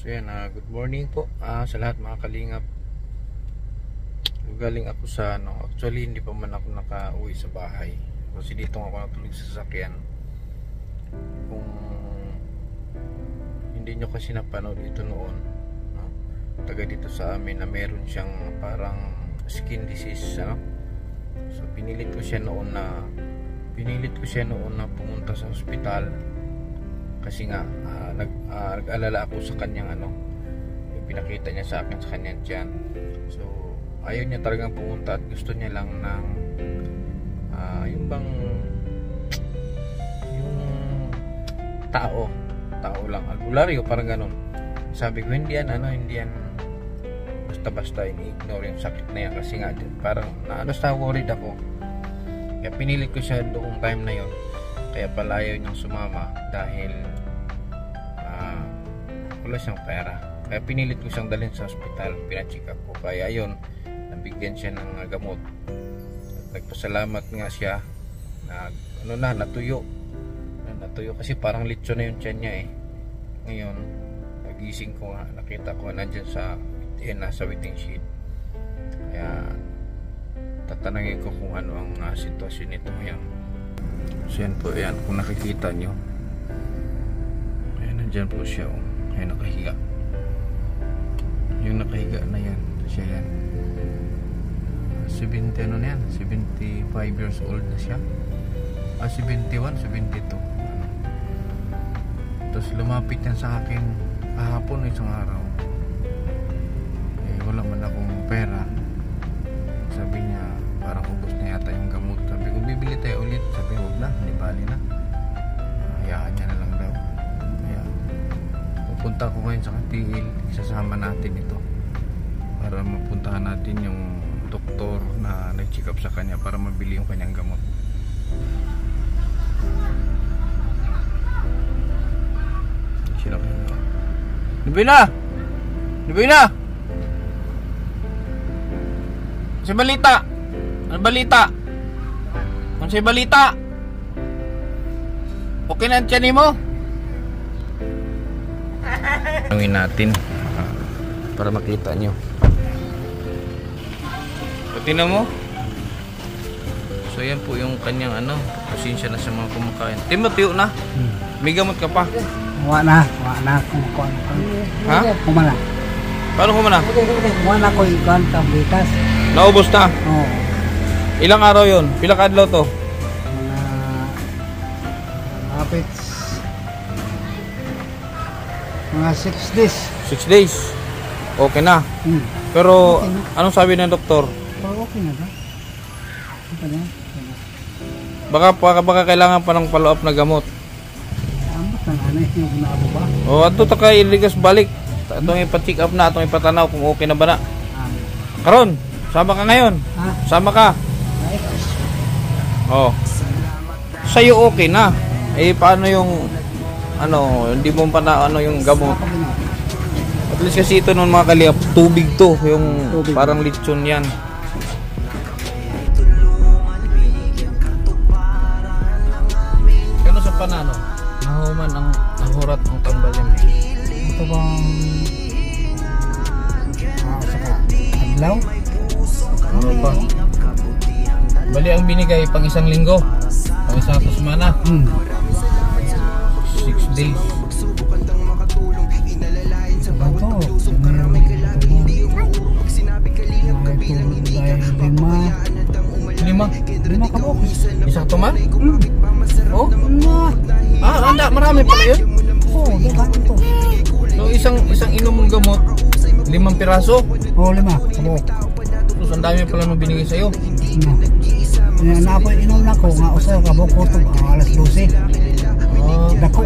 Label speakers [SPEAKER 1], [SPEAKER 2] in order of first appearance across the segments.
[SPEAKER 1] So yan, good morning po sa lahat mga kalingap. Galing ako sa actually hindi pa man ako nakauwi sa bahay kasi dito ako natulog sa sasakyan. Kung hindi nyo kasi napanood ito noon, taga dito sa amin na meron siyang parang skin disease, so pinilit ko siya noon na pumunta sa ospital kasi nga nag-alala ako sa kanyang yung pinakita niya sa akin sa kanyang tiyan. So ayaw niya talagang pumunta at gusto niya lang ng yung bang yung tao lang, albularyo, parang ganun. Sabi ko hindi yan basta-basta i-ignore yung sakit na yan kasi nga parang worried ako. Kaya pinilit ko siya doong time na yon. Kaya pala ayaw niyang sumama dahil wala siyang pera. Kaya pinilit ko siyang dalhin sa ospital, pina-check up ko. Kaya ayun, nabigyan siya ng gamot. At nagpasalamat nga siya na natuyo kasi parang litso na yung tiyan niya Ngayon nagising ko nga, nakita ko nandyan nasa waiting sheet. Kaya tatanungin ko kung ano ang sitwasyon nito ngayon. So yan po, yan, kung nakikita nyo, ayan, nandyan po siya, ayan, nakahiga. Yung nakahiga na yan, siya yan, 70 na yan, 75 years old na siya, 71, 72. Tapos lumapit yan sa akin kahapon, isang araw, wala man akong pera. Sabi niya parang ubos na yata yung gamot. Sabi ko bibili tayo ulit. Sabi huwag na, hindi bali na, hayaan niya na lang daw. Kaya pupunta ko ngayon sa Katiil, isasama natin ito para mapuntahan natin yung doktor na nag-check up sa kanya para mabili yung kanyang gamot. Sino kayo? Nibina! Si balita. Ano balita? Kung si balita, okay na ang tiyan mo? Tanungin natin para makita nyo. Tingnan mo. So yan po yung kanyang pasensya na sa mga kumakain. Timoteo na. May gamot ka pa?
[SPEAKER 2] Wala na.
[SPEAKER 1] Ha?
[SPEAKER 2] Kumana.
[SPEAKER 1] Paano kumana?
[SPEAKER 2] Wala ko ikan tablitas.
[SPEAKER 1] Naubos na?
[SPEAKER 2] Oo.
[SPEAKER 1] Ilang araw yun? Pila kadlaw to?
[SPEAKER 2] Mga 6 days.
[SPEAKER 1] 6 days? Okay na? Pero okay na. Anong sabi ng doktor?
[SPEAKER 2] Okay na ba?
[SPEAKER 1] Baka kailangan pa ng follow-up na gamot.
[SPEAKER 2] Ambot na nanay yung ginabo ba?
[SPEAKER 1] O ato ta kay iligas balik. Atong ipa-check up na, atong ipatanaw kung okay na ba na. Karon, sama ka ngayon.
[SPEAKER 2] Ha?
[SPEAKER 1] Sama ka. Oh. Sa'yo okay na. Paano yung hindi mo pa na yung gamot. At least kasi ito nung mga kaliyap, tubig to, yung tubig. Parang lechon yan. Kano sa panano? Nahuman ang nahurat ang tambalim.
[SPEAKER 2] Ito bang saka adlaw?
[SPEAKER 1] Ano pa? Bali ang binigay pang isang linggo, pang isang semana. 6 days. Lima kabok. Isang tuma? Oh? Anda, marami pala yun?
[SPEAKER 2] Oo, ito.
[SPEAKER 1] So isang inom mong gamot, 5 piraso?
[SPEAKER 2] Oo, 5 kabok.
[SPEAKER 1] Tapos ang dami pala nung binigay sa'yo.
[SPEAKER 2] Napoy inom na ko nga usa kabok ko ito alas 12. Dako.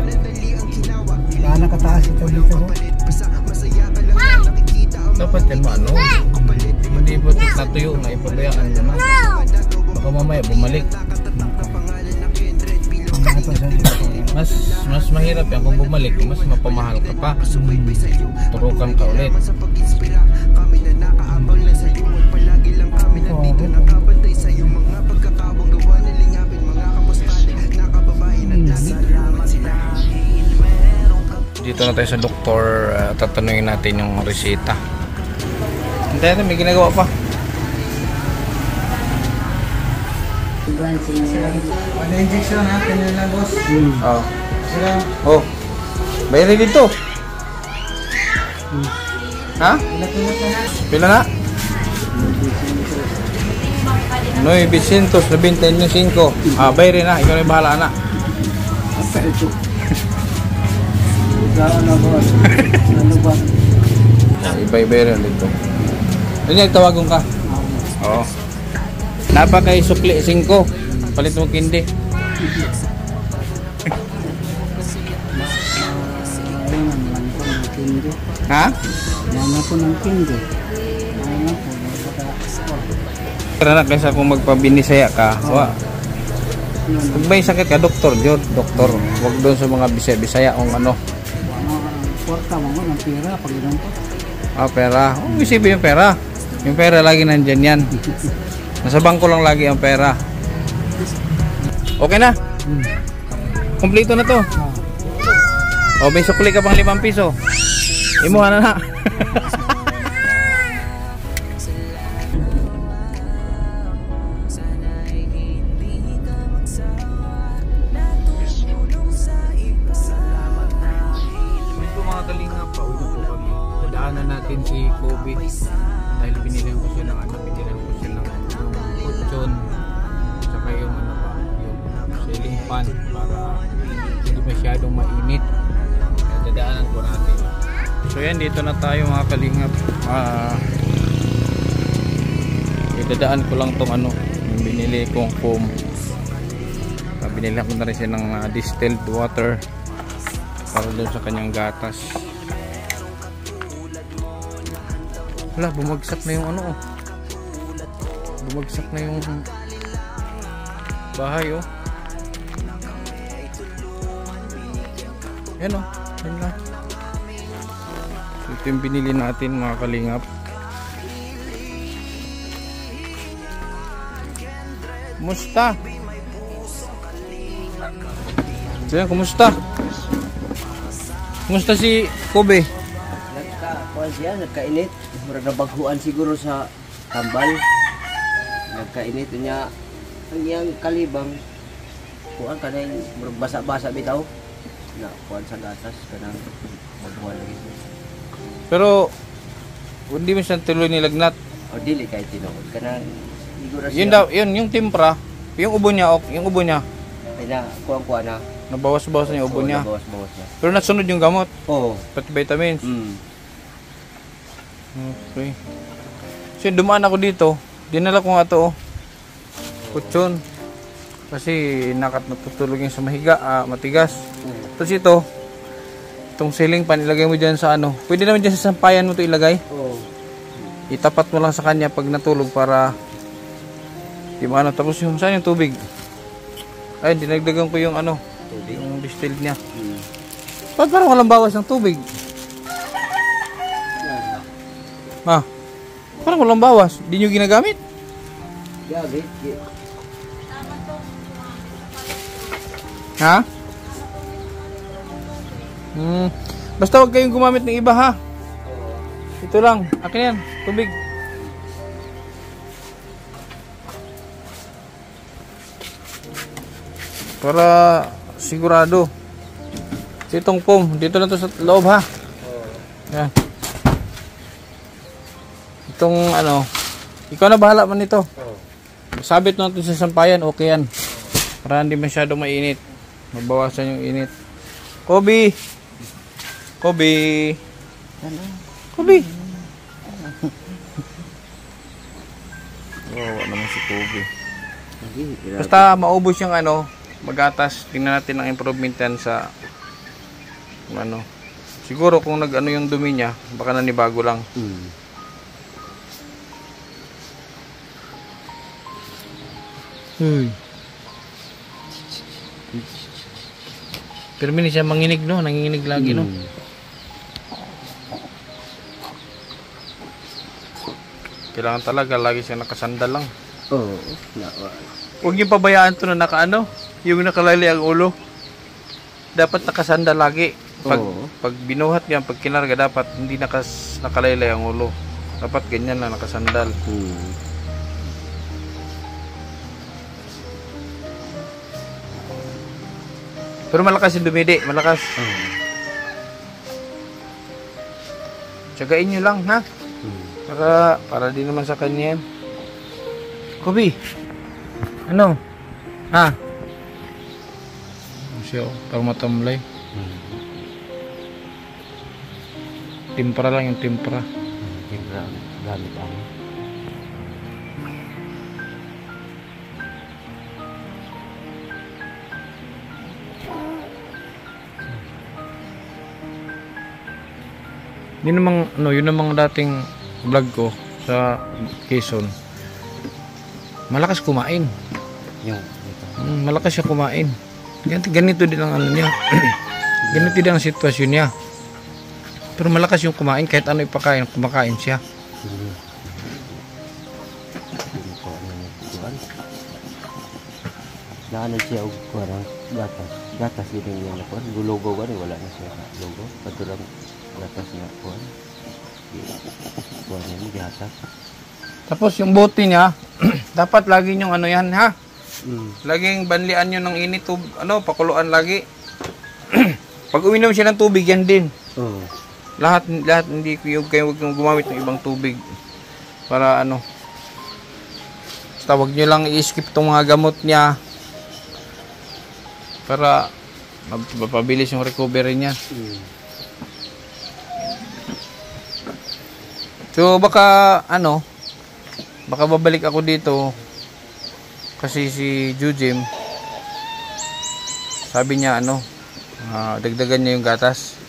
[SPEAKER 2] Kaya nakataas ito dito.
[SPEAKER 1] Dapat yan hindi po natuyo na ipabayaan naman. Baka mamaya bumalik. Mas mahirap yan kung bumalik, mas mapamahal ka pa. Turukan ka ulit. dito na tayo sa doktor. Tatanungin natin yung reseta. Hintayin natin, may ginagawa pa.
[SPEAKER 2] Ano injection ha? Kanya lang boss.
[SPEAKER 1] Oh. Oh. Bayari dito. Ha? Pila na? 995. Bayari na. Ikaw na yung bahala na.
[SPEAKER 2] Ano ba?
[SPEAKER 1] Ibay-bayari dito. Ano yung tawagon ka? Oo. Napakay sukli 5. Palit mo kindi. Ha?
[SPEAKER 2] Mana po ng kindi.
[SPEAKER 1] Kaya na kaysa kung magpabinisaya ka, pag may sakit ka, doktor yun, doktor. Huwag doon sa mga bisaya kung ano.
[SPEAKER 2] Porta mo ng pera pag ilan po.
[SPEAKER 1] Pera. Isipin yung pera. Yung pera lagi nandyan yan. Nasa bangko lang lagi ang pera. Okay na? Kompleto na to. May sukli ka pang 5 piso. Imuha na na. Dadaanan natin si Kobe dahil binilihan ko siya ng kutsyon saka yung yung ceiling fan para hindi masyadong mainit. Kaya dadaanan ko natin. So yan, dito na tayo mga kalingap. Dadaan ko lang tong yung binili kong foam. Binili ko na rin siya ng distilled water para doon sa kanyang gatas. Wala, bumagsak na yung bumagsak na yung bahay yan yan na. Ito yung binili natin mga kalingap. Kumusta? So yan, kumusta? Kumusta si Kobe?
[SPEAKER 3] Nagkainit. Murag nabaguan siguro sa tambal. Nagkainit niya ang iyang kalibang kuan kanay murag basa-basa bitaw. Na kuan sa gatas kanang baguan lagi.
[SPEAKER 1] Pero hindi mo siya tuloy nilagnat.
[SPEAKER 3] O dili kay tinuod kanang siguro siya.
[SPEAKER 1] Yun daw, yung timpra, yung ubo niya,
[SPEAKER 3] ay na kuan na.
[SPEAKER 1] Nabawas-bawas na yung ubo niya.
[SPEAKER 3] Nabawas-bawas na.
[SPEAKER 1] Pero nasunod yung gamot.
[SPEAKER 3] Oo.
[SPEAKER 1] Pati vitamins. Okay. So dumaan ako dito, dinala ko nga to kutsyon. Kasi natutulog yung sa mahiga, matigas. Tapos itong ceiling fan ilagay mo diyan sa pwede naman diyan sa sampayan mo to ilagay.
[SPEAKER 3] Oo.
[SPEAKER 1] Itapat mo lang sa kanya pag natulog para di ba tapos yung saan yung tubig. Ay, dinagdagan ko yung
[SPEAKER 3] Tubig.
[SPEAKER 1] yung distilled niya. Ba't parang walang bawas ng tubig? Parang walang bawas. Hindi nyo ginagamit?
[SPEAKER 3] Gabi.
[SPEAKER 1] Ha? Basta huwag kayong gumamit ng iba ha. Ito lang. Akin yan. Tubig. Para sigurado. Itong foam. Dito na to sa loob ha. Yan. Itong ikaw na bahala man nito. Sabit natin sa sampayan, okay yan. Para hindi masyado mainit. Mabawasan yung init. Kobe! Kobe! Kobe! Wawa naman si Kobe. Basta maubos yung magatas. Tingnan natin ang improvement yan sa siguro kung yung dumi niya, baka nanibago lang. Pero minsan siya manginig nanginginig lagi Kailangan talaga lagi siya nakasandal lang.
[SPEAKER 3] Oo.
[SPEAKER 1] Huwag niyo pabayaan to na yung nakalali ang ulo. Dapat nakasandal lagi. Pag binuhat yan, pag kinarga, dapat hindi nakalaylay ang ulo. Dapat ganyan na, nakasandal. Pero malakas yung dumidi, malakas. Tsagain nyo lang, ha? Para din naman sa kanya yan. Kobe, ano? Ha? Siya, parang matamlay. Timpra lang yung timpra.
[SPEAKER 3] Timpra, gamit ako.
[SPEAKER 1] Yun namang dating vlog ko sa Quezon. Malakas kumain. Malakas siya kumain. Ganito din ang ano niya. Ganito din ang sitwasyon niya. Pero malakas yung kumain, kahit ano ipakain, kumakain siya.
[SPEAKER 3] Naano siya og parang gatas din yung nakuan. Gulogo ba wala na siya sa logo. Patulang gatas nga kuan. Kuan ni gatas.
[SPEAKER 1] Tapos yung bote niya, dapat lagi yung ano yan, ha? Laging banlian nyo ng init, pakuluan lagi. Pag uminom siya ng tubig, yan din. Lahat hindi kayo wag gumamit ng ibang tubig. Para basta wag nyo lang i-skip tong mga gamot niya. Para mapabilis yung recovery niya. So baka babalik ako dito kasi si Jujim sabi niya dagdagan niya yung gatas.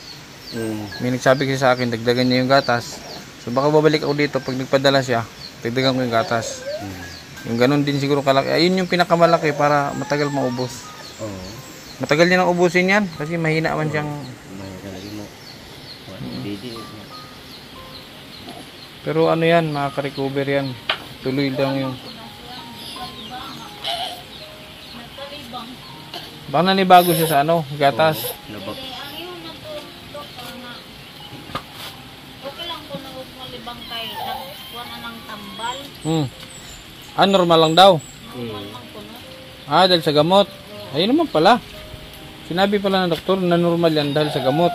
[SPEAKER 1] May nagsabi kasi sa akin dagdagan niya yung gatas. So baka babalik ako dito pag nagpadala siya, dagdagan ko yung gatas. Yung ganun din siguro kalaki. Ayun yung pinakamalaki para matagal maubos. Matagal niya nang ubusin yan kasi mahina man siyang pero yan, makaka-recover yan. Tuloy lang yung baka nanibago siya sa gatas.
[SPEAKER 4] Okay lang kung nagmalibang kay nagkuha na ng tambal.
[SPEAKER 1] Normal lang daw.
[SPEAKER 4] Normal lang kuno.
[SPEAKER 1] Dahil sa gamot. Ayun naman pala. Sinabi pala ng doktor na normal yan dahil sa gamot.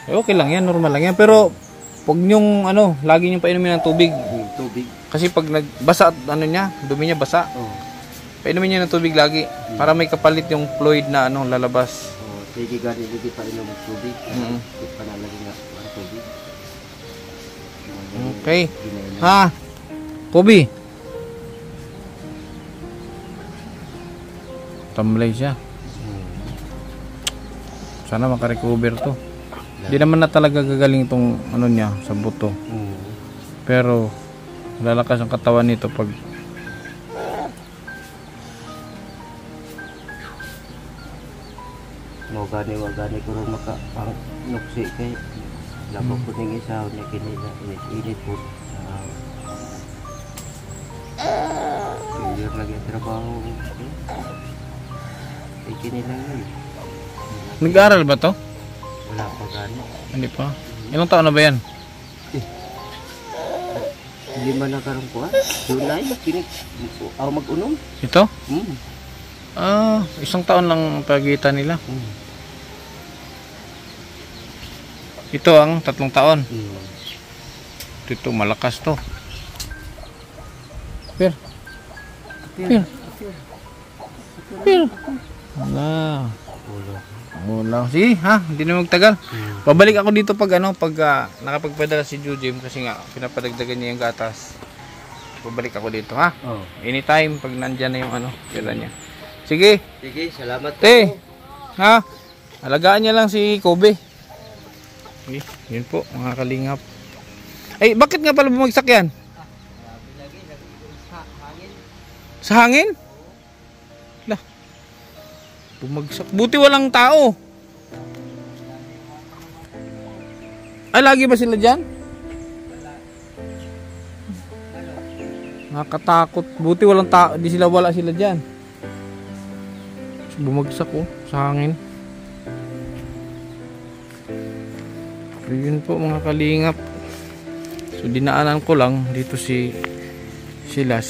[SPEAKER 1] Okay lang yan, normal lang yan. Pero huwag nyong lagi nyong painumin ng tubig.
[SPEAKER 3] Tubig.
[SPEAKER 1] Kasi pag nagbasa dumi niya basa. Painumin niyo ng tubig lagi para may kapalit yung fluid na lalabas.
[SPEAKER 3] Sige gani hindi pa inom ng tubig. Hindi pa nalagay nga ang tubig.
[SPEAKER 1] Okay. Ha? Kobe. Tamlay siya. Sana makarecover to. Hindi naman na talaga gagaling itong niya sa buto. Pero lalakas ang katawan nito pag
[SPEAKER 3] wagani ko rin nuksi kay labog ko ng isa na kinila init po. Hindi lagi trabaho. Kinila yun.
[SPEAKER 1] Nag-aaral ba to?
[SPEAKER 3] Wala pa gani.
[SPEAKER 1] Hindi pa. Ilang taon na ba yan?
[SPEAKER 3] Hindi man nakaroon ko July, mag-unom.
[SPEAKER 1] Ito? Isang taon lang pagitan nila. Ito ang 3 taon. Ito malakas to. Pir. Wala. Sige ha, hindi na magtagal. Babalik ako dito pag nakapagpadala si Jujim kasi nga pinapadagdagan niya yung gatas. Babalik ako dito ha. Anytime pag nandiyan na yung pera niya. Sige,
[SPEAKER 3] salamat
[SPEAKER 1] po. Ha? Alagaan niya lang si Kobe. Yun po, mga kalingap. Ay, bakit nga pala bumagsak yan? Sa hangin? Lah. Bumagsak. Buti walang tao. Ay, lagi ba sila dyan? Nakakatakot. Buti walang tao. Wala sila dyan. Bumagsak sa hangin. So yun po mga kalingap. So dinaanan ko lang dito si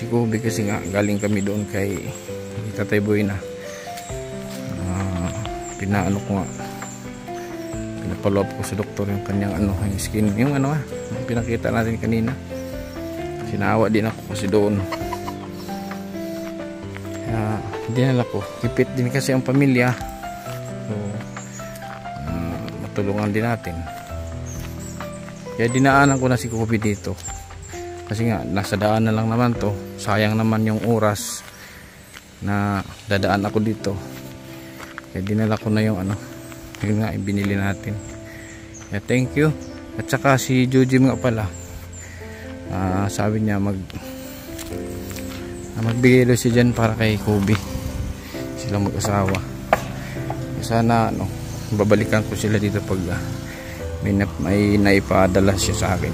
[SPEAKER 1] Kobe kasi nga galing kami doon kay Tatay Boy na. Pinaano ko nga, pinapaloob ko sa doktor yung kanyang yung skin, yung yung pinakita natin kanina. Sinawa din ako kasi doon. Kaya dinala ko, kipit din kasi ang pamilya, so matulungan din natin. Kaya dinaanan ko na si Kobe dito kasi nga nasa daan na lang naman to, sayang naman yung oras na dadaan ako dito. Kaya dinala ko na yung yun nga ibinili natin. Kaya thank you. At saka si Jujim nga pala, sabi niya magbigay daw siya dyan para kay Kobe, silang mag-asawa. Sana babalikan ko sila dito pag may naipadala siya sa akin.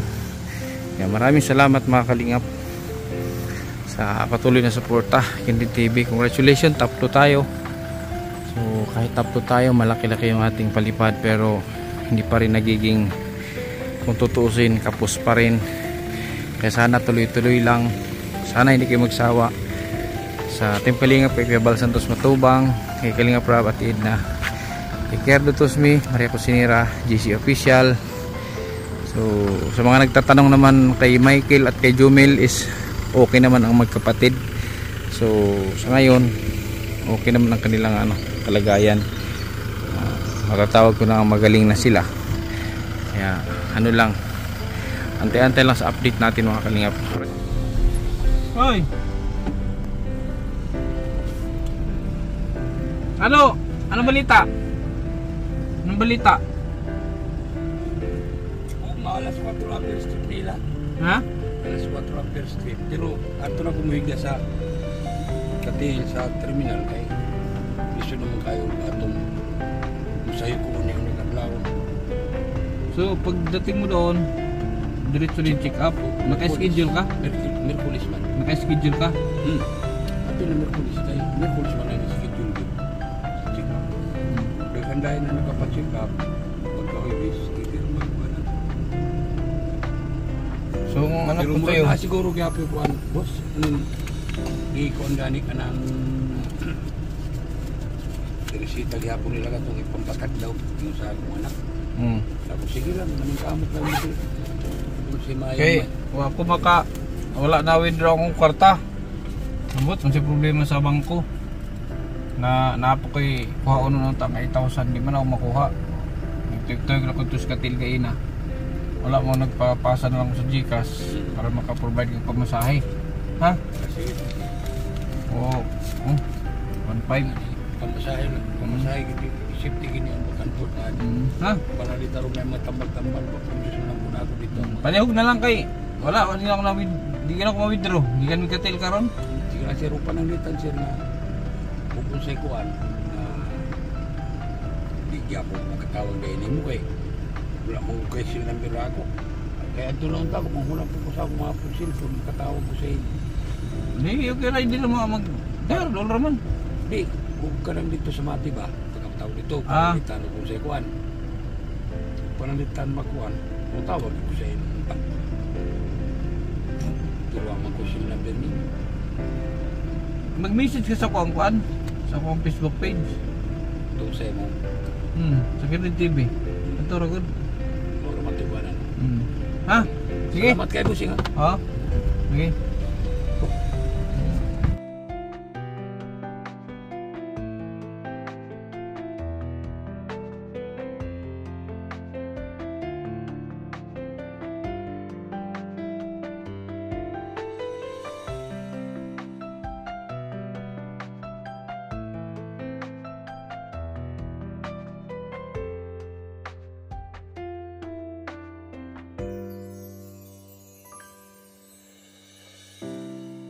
[SPEAKER 1] Kaya maraming salamat mga kalingap sa patuloy na suporta Candy TV. Congratulations, top 2 tayo. So kahit top 2 tayo, malaki-laki yung ating palipad, pero hindi pa rin nagiging, kung tutuusin, kapos pa rin. Kaya sana tuloy-tuloy lang, sana hindi kayo magsawa sa ating kalingap, kay Kuya Bal Santos Matubang, kay Kalingap Rab at Edna, kay Kerdo Tosmi, Maria Cosinera, GC Official. So sa mga nagtatanong naman kay Michael at kay Jumel, is okay naman ang magkapatid. So sa ngayon okay naman ang kanilang kalagayan. Matatawag ko na magaling na sila. Kaya lang, antay-antay lang sa update natin mga kalingap. Hoy! Ano balita? Anong balita?
[SPEAKER 5] Alas 4 Upper Street nila.
[SPEAKER 1] Ha?
[SPEAKER 5] Alas 4 Upper Street. Pero ato na kumuhiga sa katil sa terminal kay gusto naman kayo atong musayo ko ni naglaw.
[SPEAKER 1] So pagdating mo doon, diretso din check up. Naka-schedule ka?
[SPEAKER 5] Merkulis man.
[SPEAKER 1] Naka-schedule ka?
[SPEAKER 5] Ato na Merkulis tayo. Merkulis man na schedule din. Check up. Dagandahin na nakapacheck up. Pagka-Huwebes, titir magbanan.
[SPEAKER 1] So ano
[SPEAKER 5] pero
[SPEAKER 1] po tayo?
[SPEAKER 5] Siguro kaya po kuan, boss. I-kuan gani ka ng resita gihapon nila ka itong ipampakat daw yung sa akong anak. Tapos sige lang, namin kamot lang dito. Si Maya.
[SPEAKER 1] Okay, wala na withdraw akong kwarta. Ambot, masih problema sa bangko. Napo ko'y kuha ko ng tang 8,000, di man ako makuha. Nagtuyog na ko ito sa katil kaina. Wala mo, nagpapasa na lang sa GCash para makaprovide ng pamasahe. Ha? Oo. 1.5.
[SPEAKER 5] Pamasahe safety gini ang bakanpot na.
[SPEAKER 1] Ha?
[SPEAKER 5] Para dito rin may matambal-tambal. Pagpuntos na lang muna ako dito.
[SPEAKER 1] Palihog na lang kay. Wala na ako di ka na ako ma-withdraw. Di ka nagkatil karon.
[SPEAKER 5] Sige na sir, upan ang litan sir na kung sa'y kuhan na di kaya po makatawag na ini mo kay wala mong question number ako. Kaya ito lang ako, kung wala po ko sa mga pusil kung makatawag ko sa inyo.
[SPEAKER 1] Hindi, okay na, hindi na mag-dollar raman.
[SPEAKER 5] Di, huwag ka lang dito sa mati ba? Pagkatawag dito, panalitan kung sa'y kuhan. Panalitan makuhan, kung tawag ko sa inyo. Turuan man ko sila number ninyo.
[SPEAKER 1] Mag-message ka sa kuhan, sa kuhan Facebook page.
[SPEAKER 5] Ito sa mo.
[SPEAKER 1] Sa Candy TV. Ito ragod.
[SPEAKER 5] Huwag matibanan.
[SPEAKER 1] Ha? Sige.
[SPEAKER 5] Salamat kayo, Busing, ha?
[SPEAKER 1] Ha? Sige.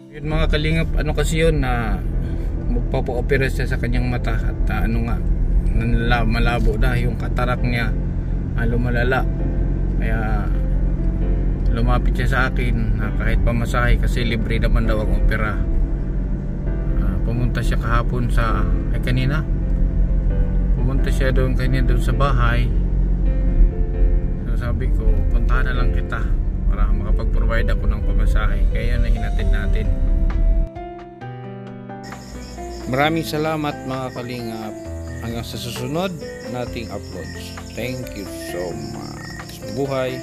[SPEAKER 1] Yun mga kalingap, kasi yun na magpapa-opera siya sa kanyang mata at malabo na yung katarak niya, lumalala. Kaya lumapit siya sa akin na kahit pamasahe kasi libre naman daw ang opera. Pumunta siya kahapon kanina. Pumunta siya doon kanina doon sa bahay. sabi ko, puntahan na lang kita para makapag-provide ako ng pamasahe. Kaya na hinatid natin. Maraming salamat mga kalingap. Hanggang sa susunod nating uploads. Thank you so much. Buhay!